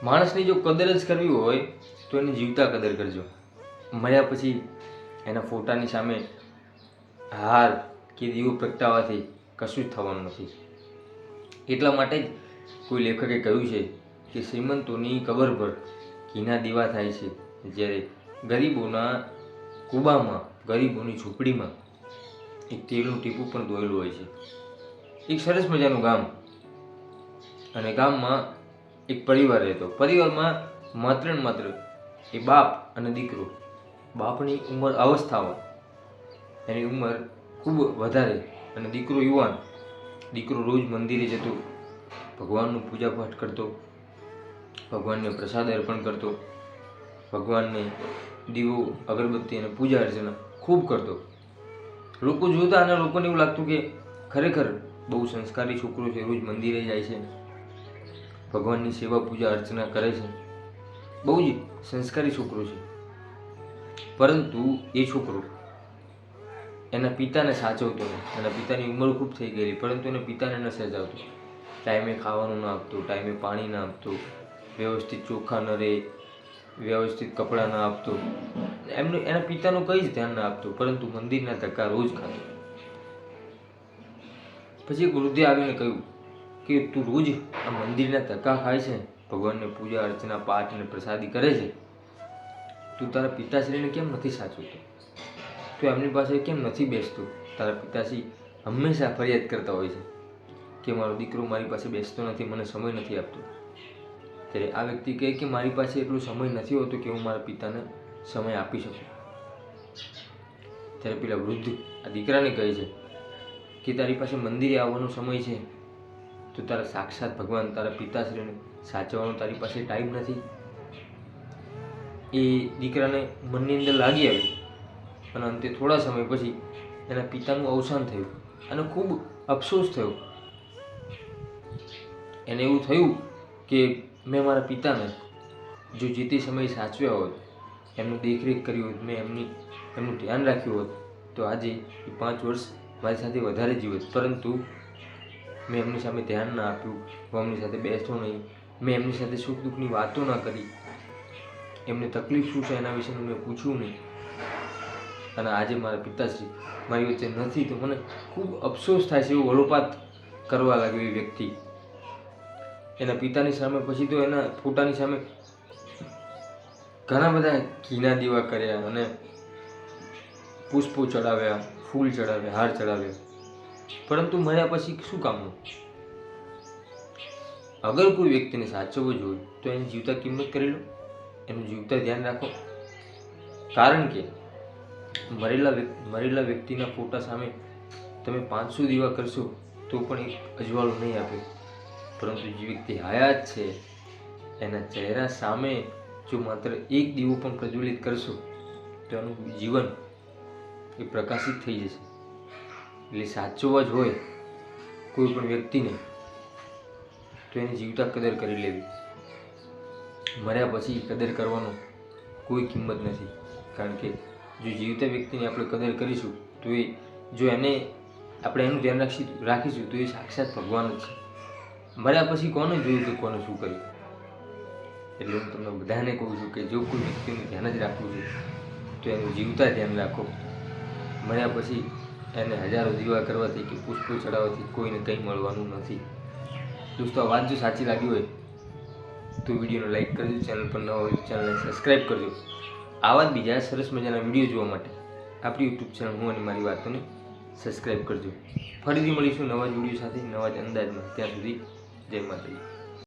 માણસની જો કદર જ કરવી હોય તો એની જીવતા કદર કરજો. મર્યા પછી એના ફોટાની સામે હાર કે દીવો પ્રગટાવવાથી કશું જ થવાનું નથી. એટલા માટે જ કોઈ લેખકે કહ્યું છે કે શ્રીમંતોની કબર પર ઘીના દીવા થાય છે, જ્યારે ગરીબોના કૂબામાં, ગરીબોની ઝૂંપડીમાં એક તેલનું ટીપું પણ દોયેલું હોય છે. એક સરસ મજાનું ગામ, અને ગામમાં એક પરિવાર રહેતો. પરિવારમાં માત્ર ને માત્ર એ બાપ અને દીકરો. બાપની ઉંમર અવસ્થામાં, એની ઉંમર ખૂબ વધારે, અને દીકરો યુવાન. દીકરો રોજ મંદિરે જતો, ભગવાનનું પૂજાપાઠ કરતો, ભગવાનને પ્રસાદ અર્પણ કરતો, ભગવાનને દીવો, અગરબત્તી અને પૂજા અર્ચના ખૂબ કરતો. લોકો જોતા અને લોકોને એવું લાગતું કે ખરેખર બહુ સંસ્કારી છોકરો છે, રોજ મંદિરે જાય છે, ભગવાનની સેવા પૂજા અર્ચના કરે છે, બહુ જ સંસ્કારી છોકરો છે. પરંતુ એ છોકરો એના પિતાને સાચવતો નહીં. એના પિતાની ઉંમર ખૂબ થઈ ગયેલી, પરંતુ એને પિતાને ન સજાવતો. ટાઈમે ખાવાનું ના આપતો, ટાઈમે પાણી ના આપતો, વ્યવસ્થિત ચોખ્ખા ન રહે, વ્યવસ્થિત કપડાં ના આપતો, એના પિતાનું કંઈ જ ધ્યાન ના આપતો, પરંતુ મંદિરના ધક્કા રોજ ખાતો. પછી એક વૃદ્ધે આવીને કહ્યું કે તું રોજ આ મંદિરના ધક્કા ખાય છે, ભગવાનને પૂજા અર્ચના, પાઠ અને પ્રસાદી કરે છે, તું તારા પિતાશ્રીને કેમ નથી સાચવતો? તું એમની પાસે કેમ નથી બેસતો? તારા પિતાશ્રી હંમેશા ફરિયાદ કરતા હોય છે કે મારો દીકરો મારી પાસે બેસતો નથી, મને સમય નથી આપતો. ત્યારે આ વ્યક્તિ કહે કે મારી પાસે એટલો સમય નથી હોતો કે હું મારા પિતાને સમય આપી શકું. ત્યારે પેલા વૃદ્ધ આ દીકરાને કહે છે કે તારી પાસે મંદિરે આવવાનો સમય છે, તો તારા સાક્ષાત ભગવાન, તારા પિતાશ્રીને સાચવવાનો તારી પાસે ટાઈમ નથી. એ દીકરાને મનની અંદર લાગી આવ્યું, અને અંતે થોડા સમય પછી એના પિતાનું અવસાન થયું, અને ખૂબ અફસોસ થયો. એને એવું થયું કે મેં મારા પિતાને જો જે તે સમયે સાચવ્યા હોત, એમનું દેખરેખ કરી હોત, મેં એમનું ધ્યાન રાખ્યું હોત, તો આજે એ 5 વર્ષ મારી સાથે વધારે જીવત. પરંતુ મેં એમની સામે ધ્યાન ના આપ્યું, હું એમની સાથે બેસતો નહીં, મેં એમની સાથે સુખ દુઃખની વાતો ના કરી, એમને તકલીફ શું છે એના વિશેનું મેં પૂછ્યું નહીં, અને આજે મારા પિતાશ્રી મારી વચ્ચે નથી, તો મને ખૂબ અફસોસ થાય છે. એવો વલોપાત કરવા લાગ્યો એ વ્યક્તિ એના પિતાની સામે. પછી તો એના ફોટાની સામે ઘણા બધા ઘીના દીવા કર્યા, અને પુષ્પો ચડાવ્યા, ફૂલ ચડાવ્યા, હાર ચડાવ્યા, પરંતુ મર્યા પછી શું કામનું? અગર કોઈ વ્યક્તિને સાચવવો જ હોય તો એની જીવતા કિંમત કરી લો, એનું જીવતા ધ્યાન રાખો. કારણ કે મરેલા વ્યક્તિના ફોટા સામે તમે 500 દીવા કરશો તો પણ એક અજવાળું નહીં આપે, પરંતુ જે વ્યક્તિ હયાત છે એના ચહેરા સામે જો માત્ર એક દીવો પણ પ્રજ્વલિત કરશો તો એનું જીવન એ પ્રકાશિત થઈ જશે. એટલે સાચવવા જ હોય કોઈ પણ વ્યક્તિને તો એની જીવતા કદર કરી લેવી. મર્યા પછી કદર કરવાનો કોઈ કિંમત નથી. કારણ કે જો જીવતા વ્યક્તિની આપણે કદર કરીશું તો એ જો આપણે એનું ધ્યાન રાખીશું તો એ સાક્ષાત ભગવાન જ છે. મર્યા પછી કોને જોયું કે કોને શું કર્યું? એટલે હું તમને બધાને કહું છું કે જો કોઈ વ્યક્તિનું ધ્યાન જ રાખવું છે તો એનું જીવતા ધ્યાન રાખો. મર્યા પછી એને હજારો દીવા કરવાથી કે પુષ્પો ચડાવવાથી કોઈને કંઈ મળવાનું નથી. દોસ્તો, આ વાત જો સાચી લાગી હોય તો વિડીયોને લાઈક કરજો, ચેનલ પર ન હોય તો ચેનલને સબસ્ક્રાઈબ કરજો. આવા જ બીજા સરસ મજાના વિડીયો જોવા માટે આપણી યુટ્યુબ ચેનલ હું અને મારી વાતોને સબસ્ક્રાઈબ કરજો. ફરીથી મળીશું નવા જ વિડીયો સાથે, નવા જ અંદાજમાં. ત્યાં સુધી જય માતાજી.